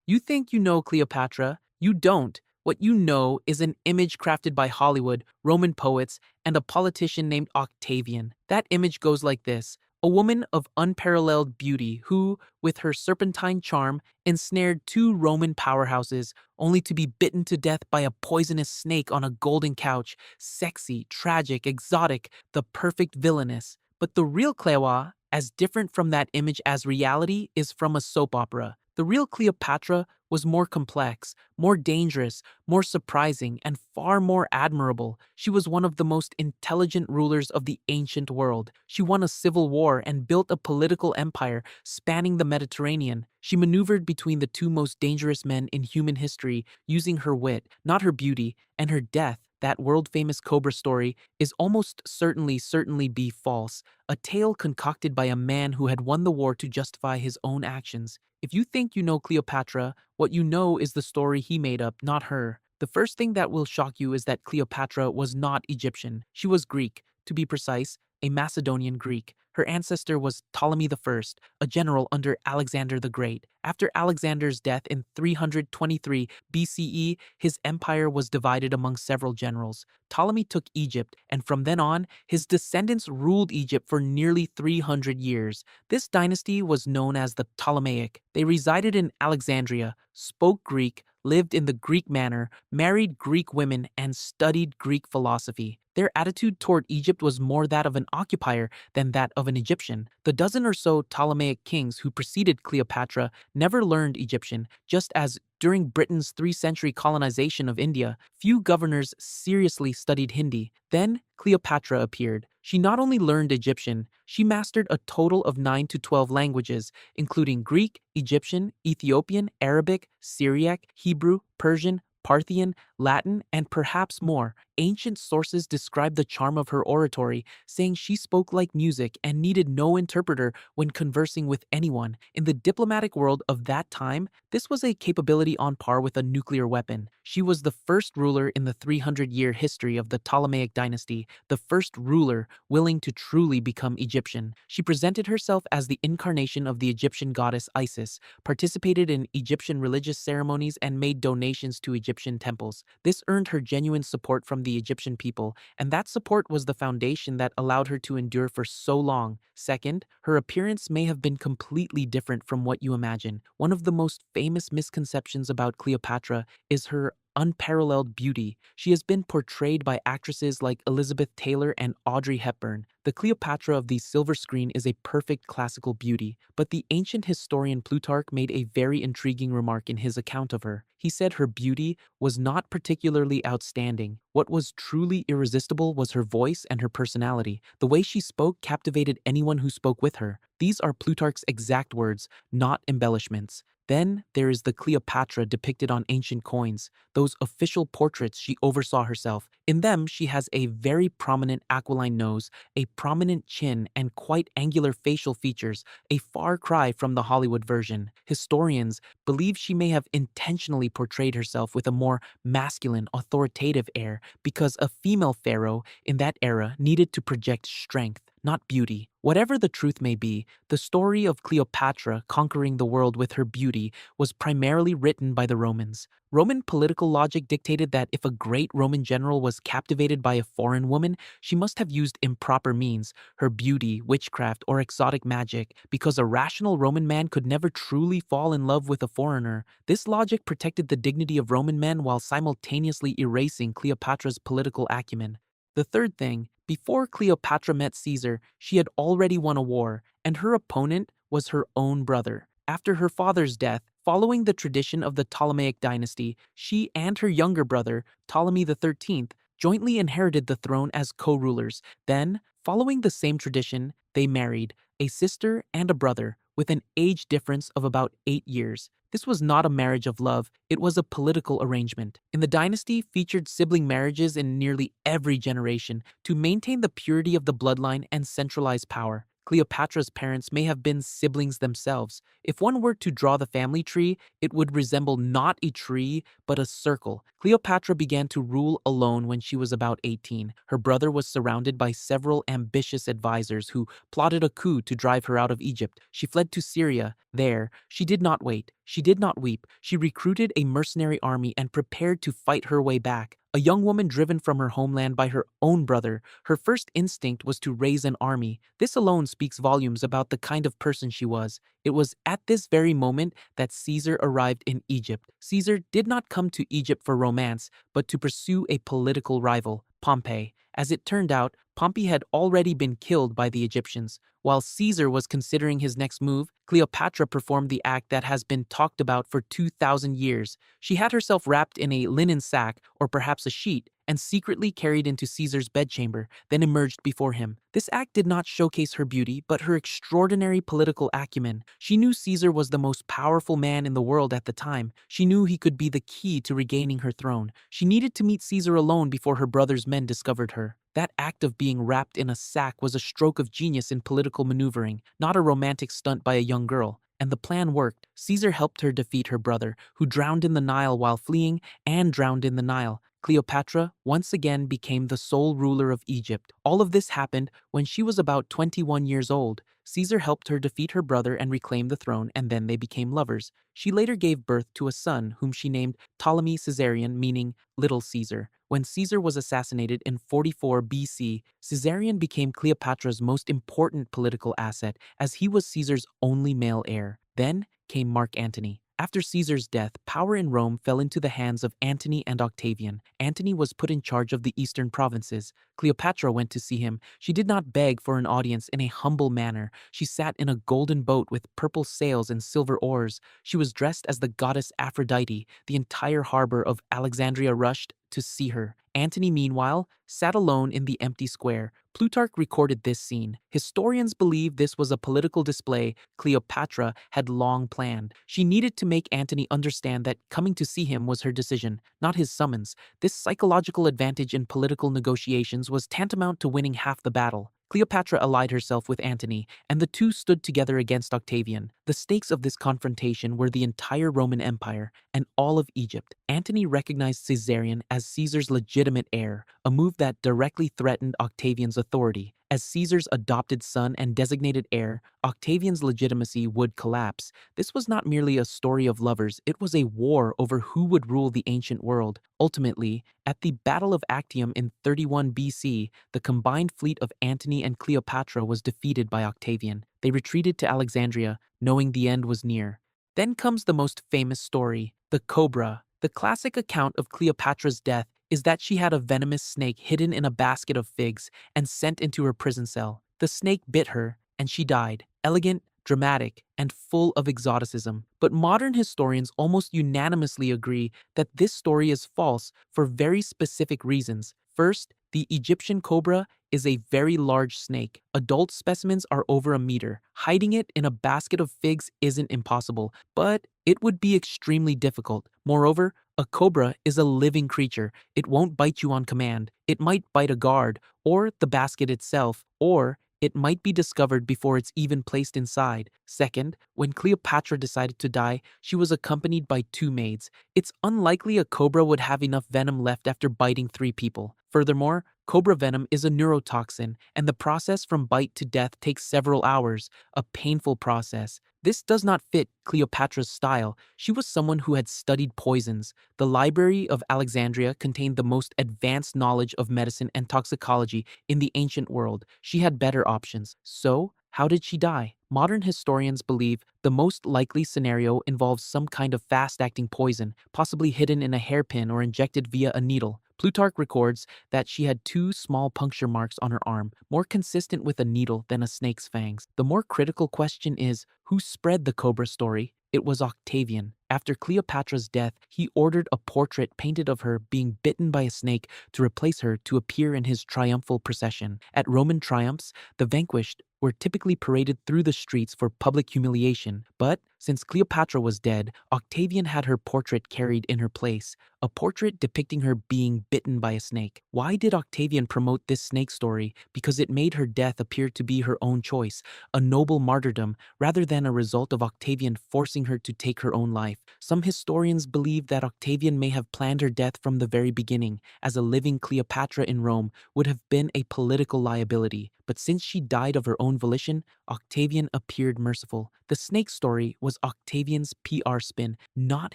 You think you know Cleopatra? You don't. What you know is an image crafted by Hollywood, Roman poets, and a politician named Octavian. That image goes like this: a woman of unparalleled beauty who, with her serpentine charm, ensnared two Roman powerhouses, only to be bitten to death by a poisonous snake on a golden couch. Sexy, tragic, exotic, the perfect villainess. But the real Cleo, as different from that image as reality, is from a soap opera. The real Cleopatra was more complex, more dangerous, more surprising, and far more admirable. She was one of the most intelligent rulers of the ancient world. She won a civil war and built a political empire spanning the Mediterranean. She maneuvered between the two most dangerous men in human history, using her wit, not her beauty, and her death. That world-famous Cobra story is almost certainly be false, a tale concocted by a man who had won the war to justify his own actions. If you think you know Cleopatra, what you know is the story he made up, not her. The first thing that will shock you is that Cleopatra was not Egyptian. She was Greek, to be precise, a Macedonian Greek. Her ancestor was Ptolemy I, a general under Alexander the Great. After Alexander's death in 323 BCE, his empire was divided among several generals. Ptolemy took Egypt, and from then on, his descendants ruled Egypt for nearly 300 years. This dynasty was known as the Ptolemaic. They resided in Alexandria, spoke Greek, lived in the Greek manner, married Greek women, and studied Greek philosophy. Their attitude toward Egypt was more that of an occupier than that of an Egyptian. The dozen or so Ptolemaic kings who preceded Cleopatra never learned Egyptian, just as during Britain's 3th-century colonization of India, few governors seriously studied Hindi. Then Cleopatra appeared. She not only learned Egyptian, she mastered a total of 9 to 12 languages, including Greek, Egyptian, Ethiopian, Arabic, Syriac, Hebrew, Persian, Parthian, Latin, and perhaps more. Ancient sources describe the charm of her oratory, saying she spoke like music and needed no interpreter when conversing with anyone. In the diplomatic world of that time, this was a capability on par with a nuclear weapon. She was the first ruler in the 300-year history of the Ptolemaic dynasty, the first ruler willing to truly become Egyptian. She presented herself as the incarnation of the Egyptian goddess Isis, participated in Egyptian religious ceremonies, and made donations to Egyptian temples. This earned her genuine support from the Egyptian people, and that support was the foundation that allowed her to endure for so long. Second, her appearance may have been completely different from what you imagine. One of the most famous misconceptions about Cleopatra is her unparalleled beauty. She has been portrayed by actresses like Elizabeth Taylor and Audrey Hepburn. The Cleopatra of the silver screen is a perfect classical beauty, but the ancient historian Plutarch made a very intriguing remark in his account of her. He said her beauty was not particularly outstanding. What was truly irresistible was her voice and her personality. The way she spoke captivated anyone who spoke with her. These are Plutarch's exact words, not embellishments. Then there is the Cleopatra depicted on ancient coins, those official portraits she oversaw herself. In them, she has a very prominent aquiline nose, a prominent chin, and quite angular facial features, a far cry from the Hollywood version. Historians believe she may have intentionally portrayed herself with a more masculine, authoritative air because a female pharaoh in that era needed to project strength, not beauty. Whatever the truth may be, the story of Cleopatra conquering the world with her beauty was primarily written by the Romans. Roman political logic dictated that if a great Roman general was captivated by a foreign woman, she must have used improper means, her beauty, witchcraft, or exotic magic, because a rational Roman man could never truly fall in love with a foreigner. This logic protected the dignity of Roman men while simultaneously erasing Cleopatra's political acumen. The third thing, before Cleopatra met Caesar, she had already won a war, and her opponent was her own brother. After her father's death, following the tradition of the Ptolemaic dynasty, she and her younger brother, Ptolemy XIII, jointly inherited the throne as co-rulers. Then, following the same tradition, they married, a sister and a brother, with an age difference of about 8 years. This was not a marriage of love, it was a political arrangement. In the dynasty featured sibling marriages in nearly every generation to maintain the purity of the bloodline and centralize power. Cleopatra's parents may have been siblings themselves. If one were to draw the family tree, it would resemble not a tree, but a circle. Cleopatra began to rule alone when she was about 18. Her brother was surrounded by several ambitious advisors who plotted a coup to drive her out of Egypt. She fled to Syria. There, she did not wait. She did not weep. She recruited a mercenary army and prepared to fight her way back. A young woman driven from her homeland by her own brother, her first instinct was to raise an army. This alone speaks volumes about the kind of person she was. It was at this very moment that Caesar arrived in Egypt. Caesar did not come to Egypt for romance, but to pursue a political rival, Pompey. As it turned out, Pompey had already been killed by the Egyptians. While Caesar was considering his next move, Cleopatra performed the act that has been talked about for 2,000 years. She had herself wrapped in a linen sack, or perhaps a sheet, and secretly carried into Caesar's bedchamber, then emerged before him. This act did not showcase her beauty, but her extraordinary political acumen. She knew Caesar was the most powerful man in the world at the time. She knew he could be the key to regaining her throne. She needed to meet Caesar alone before her brother's men discovered her. That act of being wrapped in a sack was a stroke of genius in political maneuvering, not a romantic stunt by a young girl. And the plan worked. Caesar helped her defeat her brother, who drowned in the Nile while fleeing and drowned in the Nile. Cleopatra once again became the sole ruler of Egypt. All of this happened when she was about 21 years old. Caesar helped her defeat her brother and reclaim the throne, and then they became lovers. She later gave birth to a son whom she named Ptolemy Caesarion, meaning Little Caesar. When Caesar was assassinated in 44 BC, Caesarion became Cleopatra's most important political asset, as he was Caesar's only male heir. Then came Mark Antony. After Caesar's death, power in Rome fell into the hands of Antony and Octavian. Antony was put in charge of the eastern provinces. Cleopatra went to see him. She did not beg for an audience in a humble manner. She sat in a golden boat with purple sails and silver oars. She was dressed as the goddess Aphrodite. The entire harbor of Alexandria rushed to see her. Antony, meanwhile, sat alone in the empty square. Plutarch recorded this scene. Historians believe this was a political display Cleopatra had long planned. She needed to make Antony understand that coming to see him was her decision, not his summons. This psychological advantage in political negotiations was tantamount to winning half the battle. Cleopatra allied herself with Antony, and the two stood together against Octavian. The stakes of this confrontation were the entire Roman Empire and all of Egypt. Antony recognized Caesarion as Caesar's legitimate heir, a move that directly threatened Octavian's authority. As Caesar's adopted son and designated heir, Octavian's legitimacy would collapse. This was not merely a story of lovers, it was a war over who would rule the ancient world. Ultimately, at the Battle of Actium in 31 BC, the combined fleet of Antony and Cleopatra was defeated by Octavian. They retreated to Alexandria, knowing the end was near. Then comes the most famous story, the cobra. The classic account of Cleopatra's death is that she had a venomous snake hidden in a basket of figs and sent into her prison cell. The snake bit her, and she died. Elegant, dramatic, and full of exoticism. But modern historians almost unanimously agree that this story is false for very specific reasons. First, the Egyptian cobra is a very large snake. Adult specimens are over a meter. Hiding it in a basket of figs isn't impossible, but it would be extremely difficult. Moreover, a cobra is a living creature. It won't bite you on command. It might bite a guard, or the basket itself, or it might be discovered before it's even placed inside. Second, when Cleopatra decided to die, she was accompanied by 2 maids. It's unlikely a cobra would have enough venom left after biting 3 people. Furthermore, cobra venom is a neurotoxin, and the process from bite to death takes several hours, a painful process. This does not fit Cleopatra's style. She was someone who had studied poisons. The Library of Alexandria contained the most advanced knowledge of medicine and toxicology in the ancient world. She had better options. So, how did she die? Modern historians believe the most likely scenario involves some kind of fast-acting poison, possibly hidden in a hairpin or injected via a needle. Plutarch records that she had 2 small puncture marks on her arm, more consistent with a needle than a snake's fangs. The more critical question is, who spread the cobra story? It was Octavian. After Cleopatra's death, he ordered a portrait painted of her being bitten by a snake to replace her to appear in his triumphal procession. At Roman triumphs, the vanquished were typically paraded through the streets for public humiliation, but Since Cleopatra was dead, Octavian had her portrait carried in her place, a portrait depicting her being bitten by a snake. Why did Octavian promote this snake story? Because it made her death appear to be her own choice, a noble martyrdom, rather than a result of Octavian forcing her to take her own life. Some historians believe that Octavian may have planned her death from the very beginning, as a living Cleopatra in Rome would have been a political liability. But since she died of her own volition, Octavian appeared merciful. The snake story was Octavian's PR spin, not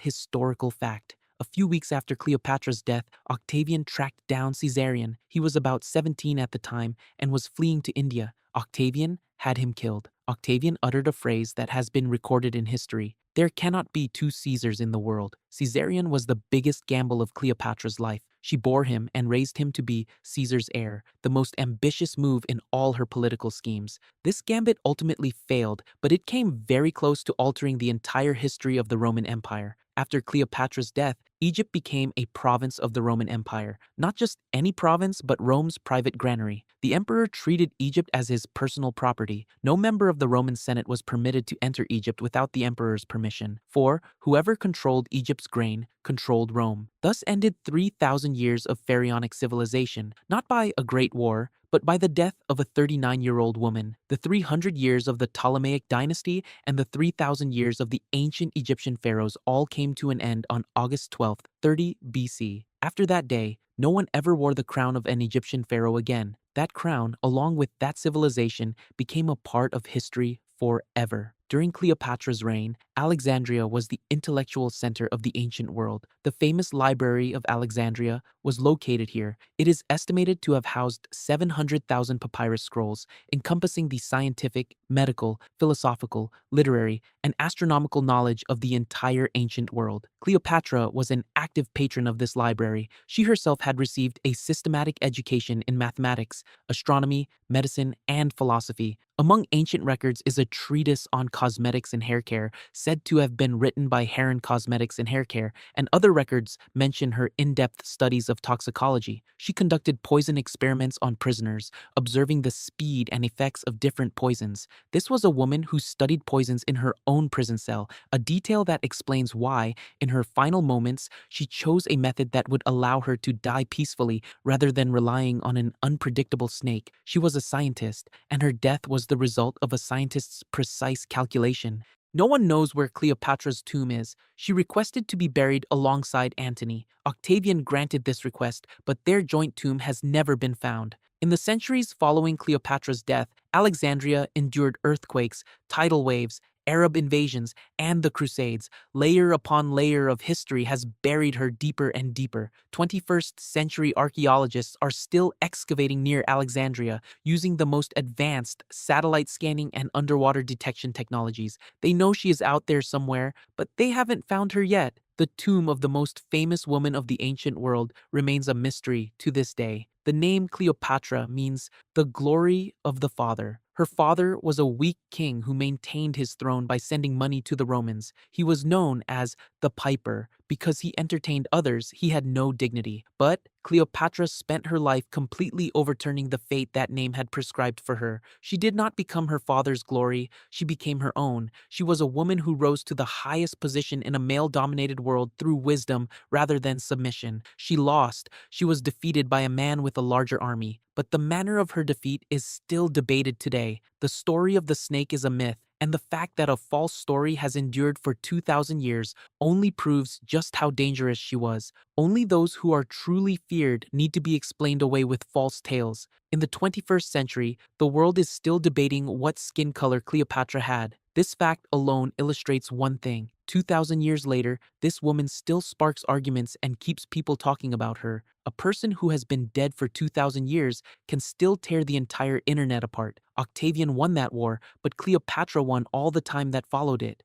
historical fact. A few weeks after Cleopatra's death, Octavian tracked down Caesarion. He was about 17 at the time and was fleeing to India. Octavian had him killed. Octavian uttered a phrase that has been recorded in history. There cannot be two Caesars in the world. Caesarion was the biggest gamble of Cleopatra's life. She bore him and raised him to be Caesar's heir, the most ambitious move in all her political schemes. This gambit ultimately failed, but it came very close to altering the entire history of the Roman Empire. After Cleopatra's death, Egypt became a province of the Roman Empire. Not just any province, but Rome's private granary. The emperor treated Egypt as his personal property. No member of the Roman Senate was permitted to enter Egypt without the emperor's permission. For whoever controlled Egypt's grain controlled Rome. Thus ended 3,000 years of pharaonic civilization, not by a great war, but by the death of a 39-year-old woman. The 300 years of the Ptolemaic dynasty and the 3,000 years of the ancient Egyptian pharaohs all came to an end on August 12th, 30 BC. After that day, no one ever wore the crown of an Egyptian pharaoh again. That crown, along with that civilization, became a part of history forever. During Cleopatra's reign, Alexandria was the intellectual center of the ancient world. The famous Library of Alexandria was located here. It is estimated to have housed 700,000 papyrus scrolls, encompassing the scientific, medical, philosophical, literary, and astronomical knowledge of the entire ancient world. Cleopatra was an active patron of this library. She herself had received a systematic education in mathematics, astronomy, medicine, and philosophy. Among ancient records is a treatise on cosmetics and hair care, said to have been written by Heron Cosmetics and Hair Care, and other records mention her in-depth studies of toxicology. She conducted poison experiments on prisoners, observing the speed and effects of different poisons. This was a woman who studied poisons in her own prison cell, a detail that explains why, in her final moments, she chose a method that would allow her to die peacefully rather than relying on an unpredictable snake. She was a scientist, and her death was the result of a scientist's precise calculation. No one knows where Cleopatra's tomb is. She requested to be buried alongside Antony. Octavian granted this request, but their joint tomb has never been found. In the centuries following Cleopatra's death, Alexandria endured earthquakes, tidal waves, Arab invasions, and the Crusades. Layer upon layer of history has buried her deeper and deeper. 21st century archaeologists are still excavating near Alexandria using the most advanced satellite scanning and underwater detection technologies. They know she is out there somewhere, but they haven't found her yet. The tomb of the most famous woman of the ancient world remains a mystery to this day. The name Cleopatra means the glory of the father. Her father was a weak king who maintained his throne by sending money to the Romans. He was known as the Piper because he entertained others. He had no dignity. But Cleopatra spent her life completely overturning the fate that name had prescribed for her. She did not become her father's glory, she became her own. She was a woman who rose to the highest position in a male-dominated world through wisdom rather than submission. She lost. She was defeated by a man with a larger army. But the manner of her defeat is still debated today. The story of the snake is a myth, and the fact that a false story has endured for 2,000 years only proves just how dangerous she was. Only those who are truly feared need to be explained away with false tales. In the 21st century, the world is still debating what skin color Cleopatra had. This fact alone illustrates one thing. 2,000 years later, this woman still sparks arguments and keeps people talking about her. A person who has been dead for 2,000 years can still tear the entire internet apart. Octavian won that war, but Cleopatra won all the time that followed it.